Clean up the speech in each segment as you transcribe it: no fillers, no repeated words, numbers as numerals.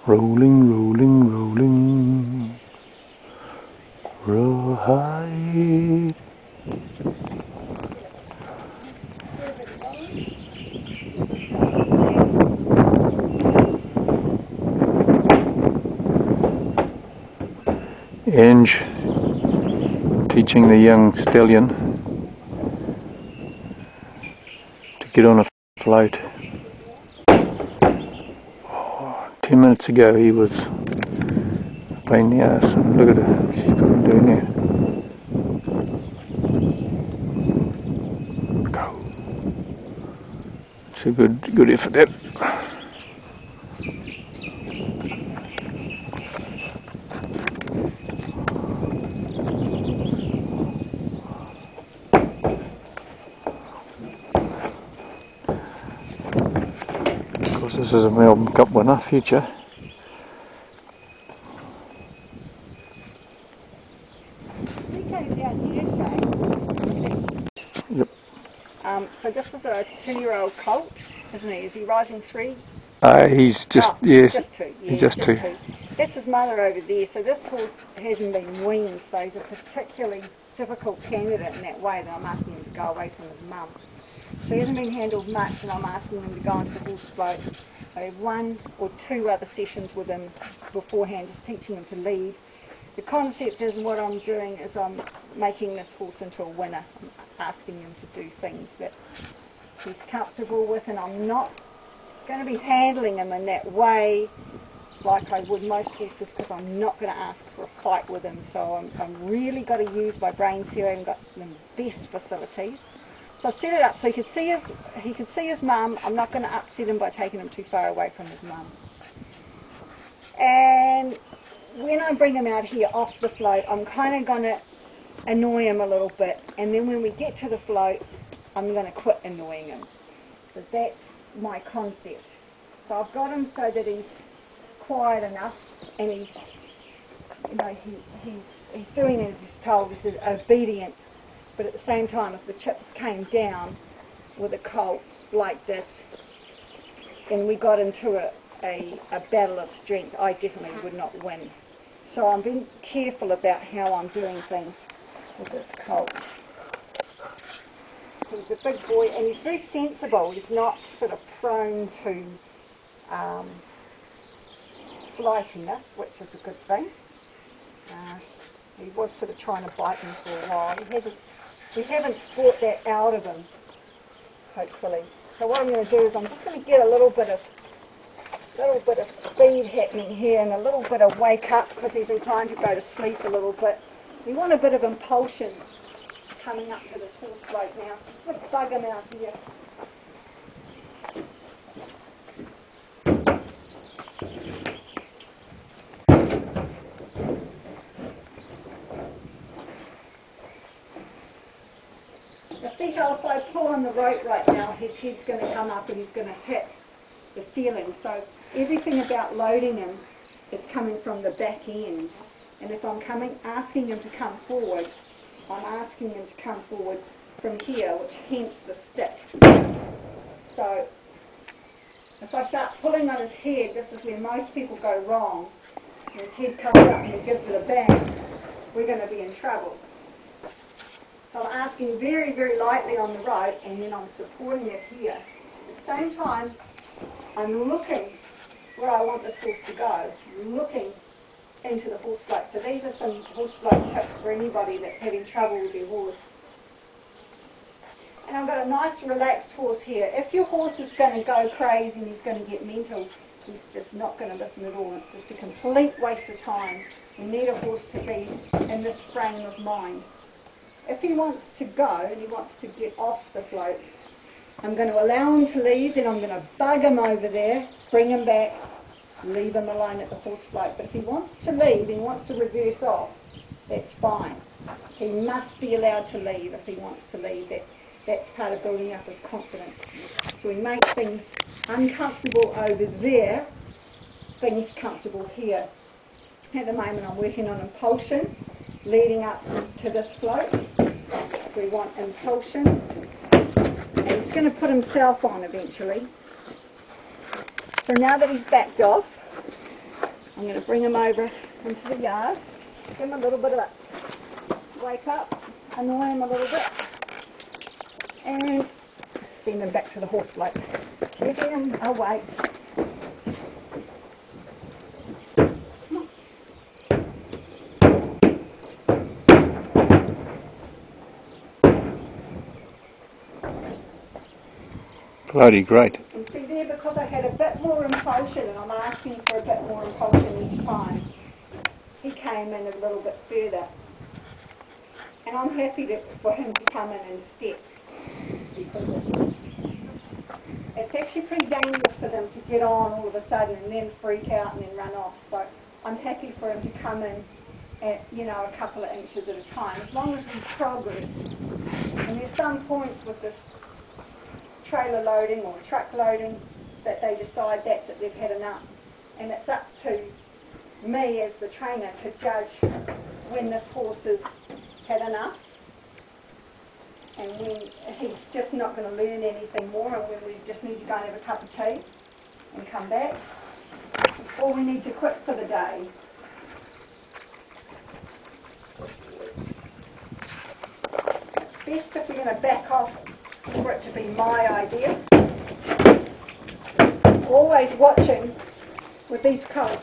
Rolling, rolling, rolling, rawhide. Ange teaching the young stallion to get on a float. 10 minutes ago he was a pain in the ass, and look at her, she's got him doing there. Go. It's a good effort that. This is a Melbourne Cup winner, future. Yep. So this is a 2-year-old Colt, isn't he? Is he rising 3? He's just, yes, just 2. Yeah, he's just 2. That's his mother over there. So this horse hasn't been weaned, so he's a particularly difficult candidate in that way that I'm asking him to go away from his mum. So he hasn't been handled much, and I'm asking him to go into the horse float. I have 1 or 2 other sessions with him beforehand, just teaching him to lead. The concept is, what I'm doing is I'm making this horse into a winner. I'm asking him to do things that he's comfortable with, and I'm not going to be handling him in that way like I would most horses, because I'm not going to ask for a fight with him. So I'm really got to use my brains here. I haven't got the best facilities. So I set it up so he could see his mum. I'm not going to upset him by taking him too far away from his mum. And when I bring him out here off the float, I'm kind of going to annoy him a little bit. And then when we get to the float, I'm going to quit annoying him. So that's my concept. So I've got him so that he's quiet enough, and he's doing as he's told. He's obedient. But at the same time, if the chips came down with a colt like this, and we got into a battle of strength, I definitely would not win. So I'm being careful about how I'm doing things with this colt. He's a big boy, and he's very sensible. He's not sort of prone to flightiness, which is a good thing. He was sort of trying to bite me for a while. We haven't brought that out of him, hopefully. So what I'm going to do is I'm just going to get a little bit of speed happening here, and a little bit of wake up, because he's been trying to go to sleep a little bit. We want a bit of impulsion coming up to this horse float now. Let's bug him out here. See how if I pull on the rope right now, his head's going to come up and he's going to hit the ceiling. So everything about loading him is coming from the back end. And if I'm asking him to come forward, I'm asking him to come forward from here, which hence the stick. So if I start pulling on his head, this is where most people go wrong. When his head comes up and he gives it a bang, we're going to be in trouble. So I'm asking very, very lightly on the rope, and then I'm supporting it here. At the same time, I'm looking where I want this horse to go. I'm looking into the horse float. So these are some horse float tips for anybody that's having trouble with their horse. And I've got a nice relaxed horse here. If your horse is going to go crazy and he's going to get mental, he's just not going to listen at all. It's just a complete waste of time. We need a horse to be in this frame of mind. If he wants to go and he wants to get off the float, I'm going to allow him to leave, then I'm going to bug him over there, bring him back, leave him alone at the horse float. But if he wants to leave, he wants to reverse off, that's fine. He must be allowed to leave if he wants to leave. That's part of building up his confidence. So we make things uncomfortable over there, things comfortable here. At the moment I'm working on impulsion, leading up to this float. We want impulsion, and he's going to put himself on eventually. So now that he's backed off, I'm going to bring him over into the yard, give him a little bit of a wake up, annoy him a little bit, and send him back to the horse bloke. Give him away. Bloody great. And see there, because I had a bit more impulsion, and I'm asking for a bit more impulsion each time, he came in a little bit further. And I'm happy for him to come in and step, because it's actually pretty dangerous for them to get on all of a sudden and then freak out and then run off. So I'm happy for him to come in at, you know, a couple of inches at a time, as long as we progress. And there's some points with this trailer loading or truck loading that they decide that's it, they've had enough. And it's up to me as the trainer to judge when this horse has had enough and when he's just not going to learn anything more, and when we just need to go and have a cup of tea and come back, or we need to quit for the day. It's best if we're going to back off for it to be my idea. Always watching with these colts,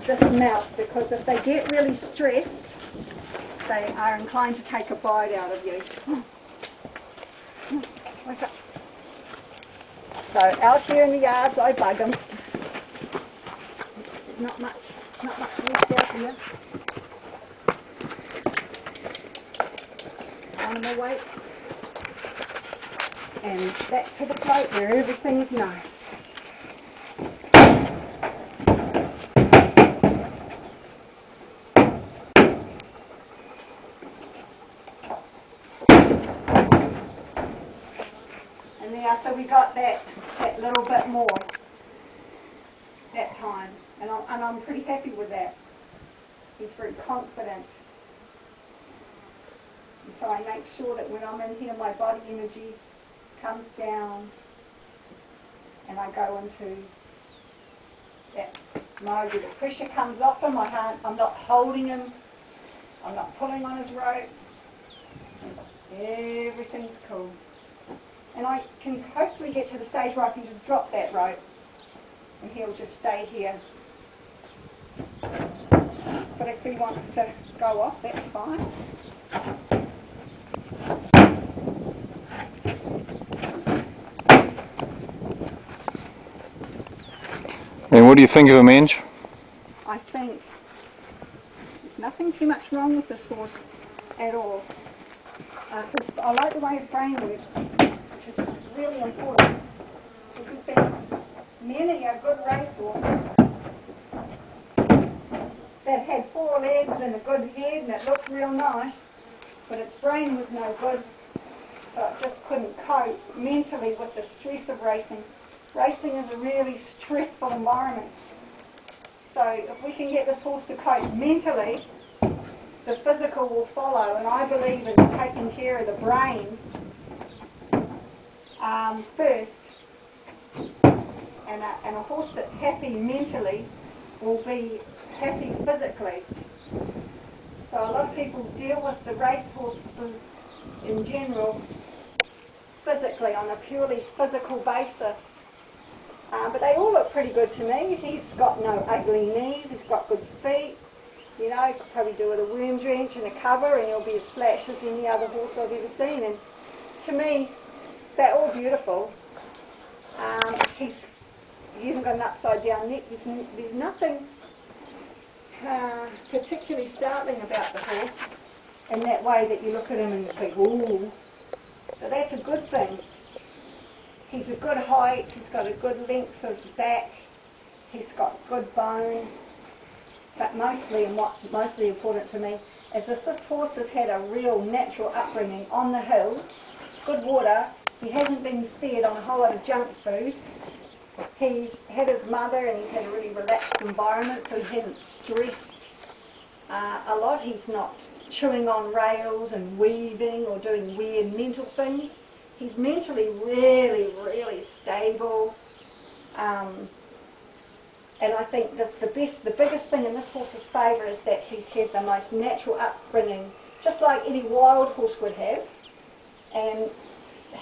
this mouth, because if they get really stressed, they are inclined to take a bite out of you. Wake up. So out here in the yards, I bug them. There's not much left out here. On my weight. And back to the float where everything is nice. And there, so we got that little bit more that time, and I'm pretty happy with that. He's very confident. And so I make sure that when I'm in here, my body energy comes down and I go into that mode where the pressure comes off him. I'm not holding him, I'm not pulling on his rope, everything's cool. And I can hopefully get to the stage where I can just drop that rope and he'll just stay here. But if he wants to go off, that's fine. And what do you think of him, Ange? I think there's nothing too much wrong with this horse at all. I like the way his brain works, which is really important. There's been many a good racehorse that had 4 legs and a good head and it looked real nice, but its brain was no good, so it just couldn't cope mentally with the stress of racing. Racing is a really stressful environment. So if we can get this horse to cope mentally, the physical will follow, and I believe in taking care of the brain first. And a horse that's happy mentally will be happy physically. So a lot of people deal with the race horses in general physically, on a purely physical basis. But they all look pretty good to me. He's got no ugly knees, he's got good feet. You know, he could probably do with a worm drench and a cover and he'll be as flash as any other horse I've ever seen. And to me, they're all beautiful. He hasn't got an upside down neck. There's nothing particularly startling about the horse in that way that you look at him and you think, ooh. So that's a good thing. He's a good height, he's got a good length of back, he's got good bone, but mostly, and what's mostly important to me, is if this horse has had a real natural upbringing on the hill, good water, he hasn't been fed on a whole lot of junk food, he's had his mother and he's had a really relaxed environment, so he hasn't stressed a lot, he's not chewing on rails and weaving or doing weird mental things. He's mentally really, really stable. And I think that the biggest thing in this horse's favour is that he's had the most natural upbringing, just like any wild horse would have. And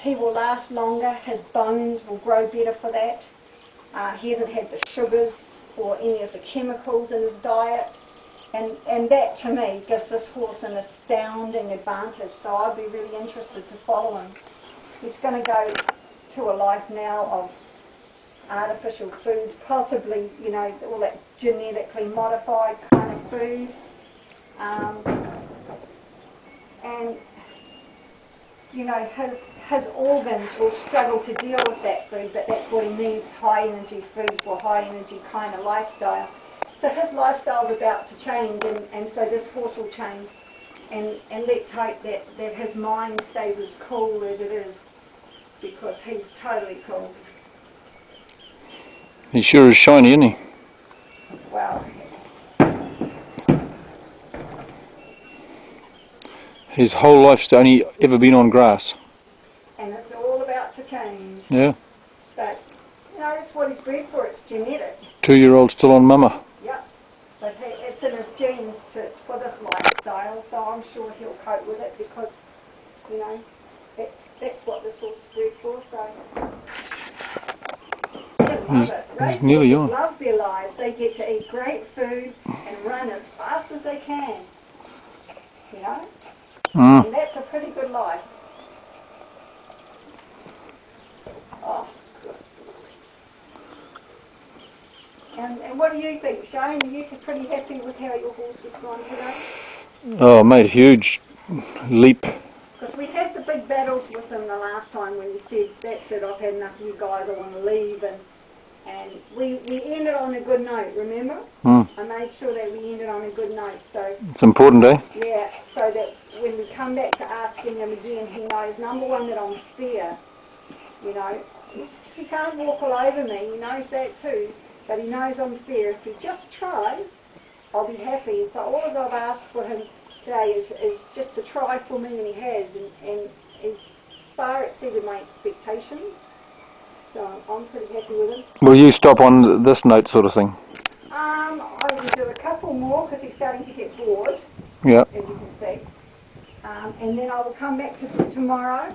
he will last longer, his bones will grow better for that. He hasn't had the sugars or any of the chemicals in his diet. And that, to me, gives this horse an astounding advantage. So I'd be really interested to follow him. He's going to go to a life now of artificial foods, possibly, you know, all that genetically modified kind of food. And, you know, his organs will struggle to deal with that food, but that's what he needs, high energy food for high energy kind of lifestyle. So his lifestyle is about to change, and so this horse will change. And let's hope that his mind stays as cool as it is, because he's totally cool. He sure is shiny, isn't he? Wow. His whole life's only ever been on grass. And it's all about to change. Yeah. But, you know, it's what he's bred for, it's genetic. 2-year-old still on mama. Yep. But it's in his genes for this lifestyle, so I'm sure he'll cope with it because, you know, that's what this horse is bred for, so... He's nearly on. Love their lives. They get to eat great food and run as fast as they can. You know? And that's a pretty good life. Oh, good. And what do you think, Shane? Are you pretty happy with how your horse has gone today? Oh, made a huge leap. Because we had the big battles with him the last time when he said, that's it, I've had enough of you guys, I want to leave. And we ended on a good note, remember? I made sure that we ended on a good note. So it's important, eh? yeah, so that when we come back to asking him again, he knows, number one, that I'm fair. You know, he can't walk all over me, he knows that too, but he knows I'm fair. If he just tries, I'll be happy. And so all I've asked for him today is just to try for me, and he has, and he's far exceeded my expectations. So I'm pretty happy with him. Will you stop on this note sort of thing? I will do a couple more because he's starting to get bored, Yeah. as you can see. And then I will come back to tomorrow.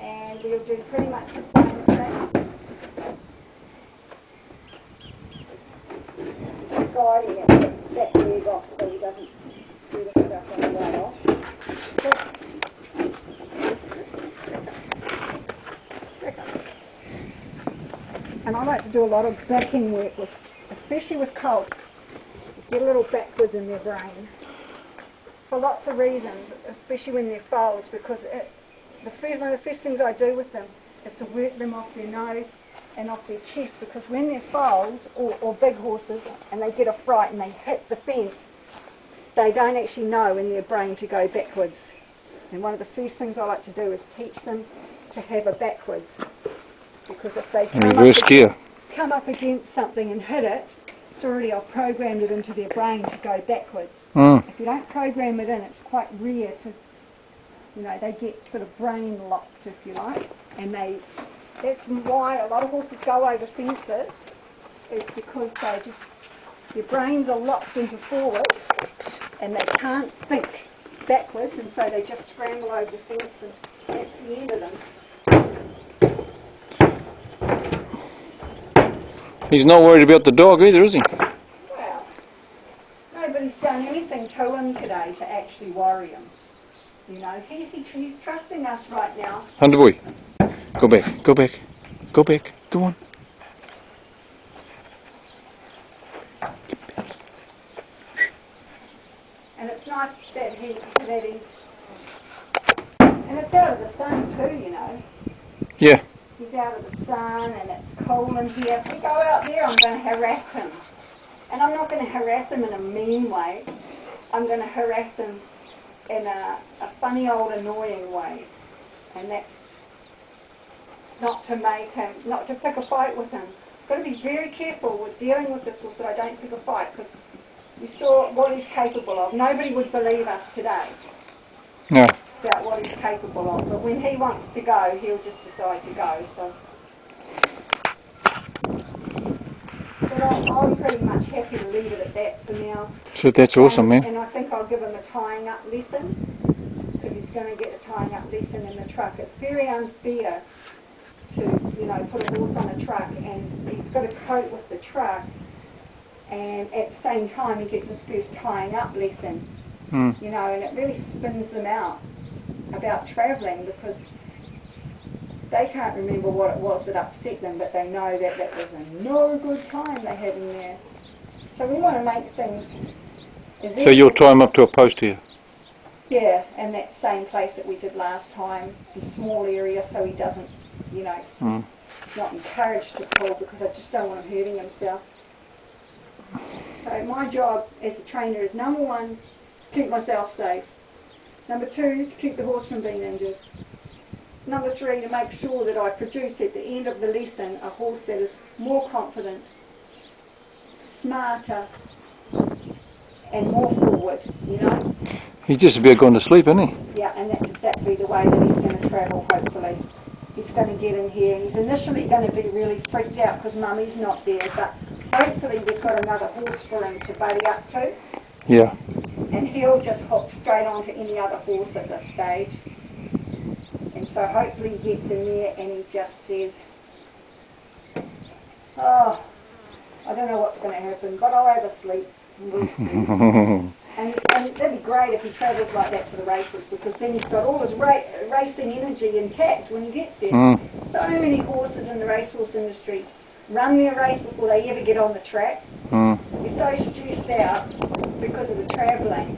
And we'll do pretty much the same thing. Guiding it, that leg off so he doesn't do the stuff on the way off. And I like to do a lot of backing work, especially with colts. Get a little backwards in their brain. For lots of reasons, especially when they're foals, because one of the first things I do with them is to work them off their nose and off their chest, because when they're foals or big horses and they get a fright and they hit the fence, they don't actually know in their brain to go backwards. And one of the first things I like to do is teach them to have a backwards. Because if they come up against something and hit it, it's already I've programmed it into their brain to go backwards. If you don't program it in, it's quite rare to, you know, they get sort of brain locked, if you like. And that's why a lot of horses go over fences, is because their brains are locked into forward and they can't think backwards, and so they just scramble over the fence, and that's the end of them. He's not worried about the dog either, is he? Well, nobody's done anything to him today to actually worry him. You know, he's trusting us right now. Hunter boy, go back, go back, go back, go on. And it's nice that he's, and it's out of the sun too, you know. Yeah. He's out of the sun and it's cold in here. If we go out there, I'm going to harass him. And I'm not going to harass him in a mean way. I'm going to harass him in a funny old annoying way. And that's not to make him, not to pick a fight with him. I've got to be very careful with dealing with this horse that I don't pick a fight, because you saw what he's capable of. Nobody would believe us today. No. About what he's capable of, but when he wants to go, he'll just decide to go. So But I'm pretty much happy to leave it at that for now. So that's awesome, man. And I think I'll give him a tying up lesson, because he's going to get a tying up lesson in the truck. It's very unfair to, you know, put a horse on a truck and he's got to cope with the truck, and at the same time he gets his first tying up lesson. You know, and it really spins them out about travelling, because they can't remember what it was that upset them, but they know that that was a no good time they had in there. So we want to make things... So you'll tie him up to a post here? Yeah, in that same place that we did last time, a small area, so he doesn't, you know, not encouraged to pull, because I just don't want him hurting himself. So my job as a trainer is, number one, keep myself safe. Number two, to keep the horse from being injured. Number three, to make sure that I produce at the end of the lesson a horse that is more confident, smarter, and more forward, you know. He's just about gone to sleep, isn't he? Yeah, and that's exactly the way that he's going to travel, hopefully. He's going to get in here, and he's initially going to be really freaked out because Mummy's not there, but hopefully we've got another horse for him to buddy up to. Yeah. And he'll just hook straight onto any other horse at this stage. And so hopefully he gets in there and he just says, oh, I don't know what's going to happen, but I'll have a sleep. And that'd be great if he travels like that to the races, because then he's got all his racing energy intact when he gets there. So many horses in the racehorse industry run their race before they ever get on the track. They're so stressed out because of the travelling,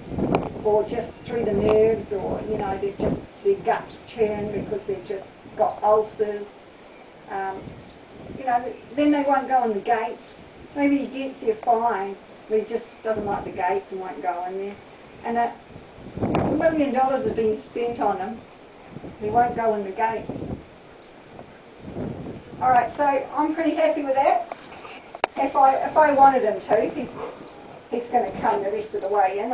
or just through the nerves, or, you know, they've just, their guts churn because they've just got ulcers. You know, then they won't go in the gates. Maybe he gets there fine, but he just doesn't like the gates and won't go in there. And $1 million has been spent on him. He won't go in the gates. Alright, so I'm pretty happy with that. If I wanted him to, he's going to come the rest of the way in.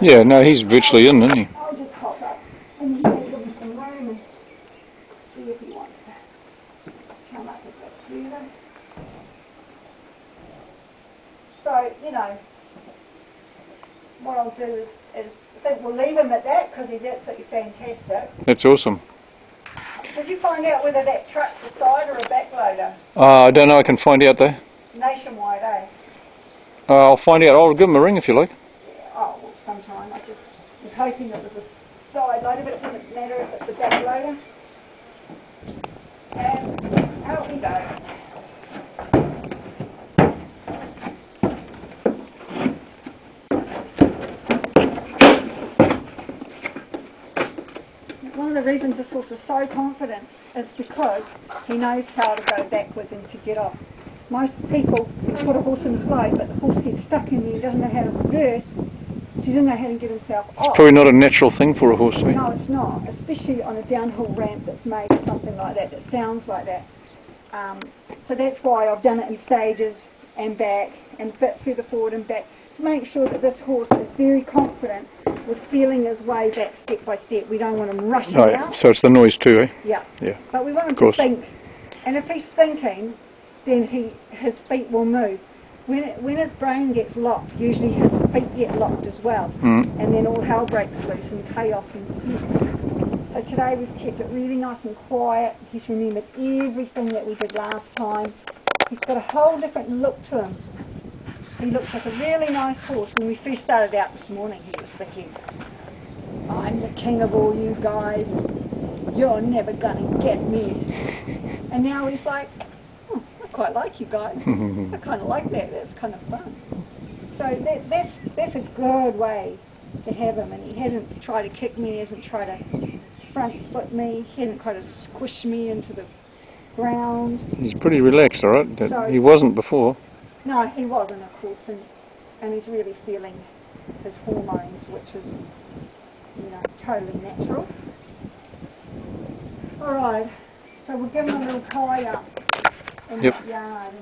Yeah, no, he's virtually in, isn't he? I'll just hop up and give him some room and see if he wants to come up a bit further. So, you know, what I'll do is I think we'll leave him at that, because he's absolutely fantastic. That's awesome. Did you find out whether that truck's a side or a back loader? I don't know, I can find out though. Nationwide, eh? I'll find out. I'll give him a ring if you like. Yeah, oh, well, sometime. I just was hoping it was a side loader, but it doesn't matter if it's a back loader. And out we go. One of the reasons this horse is so confident is because he knows how to go backwards and to get off. Most people put a horse in the flow, but the horse gets stuck in there, he doesn't know how to reverse, so he doesn't know how to get himself off. It's probably not a natural thing for a horse, eh? No, it's not, especially on a downhill ramp that's made or something like that, that sounds like that. So that's why I've done it in stages and back, and a bit further forward and back, to make sure that this horse is very confident with feeling his way back step by step. We don't want him rushing out. So it's the noise too, eh? Yeah. Yeah. But we want him to think. And if he's thinking, then his feet will move. When his brain gets locked, usually his feet get locked as well. And then all hell breaks loose and chaos ensues. So today we've kept it really nice and quiet. He's remembered everything that we did last time. He's got a whole different look to him. He looks like a really nice horse. When we first started out this morning, he was thinking, I'm the king of all you guys. You're never going to get me. And now he's like, oh, I quite like you guys. I kind of like that. That's kind of fun. So that's a good way to have him. And he hasn't tried to kick me. He hasn't tried to front foot me. He hasn't tried to squish me into the ground. He's pretty relaxed, alright? So, he wasn't before. No, he wasn't, of course, and he's really feeling his hormones, which is, you know, totally natural. Alright, so we'll give him a little tie up in that yard.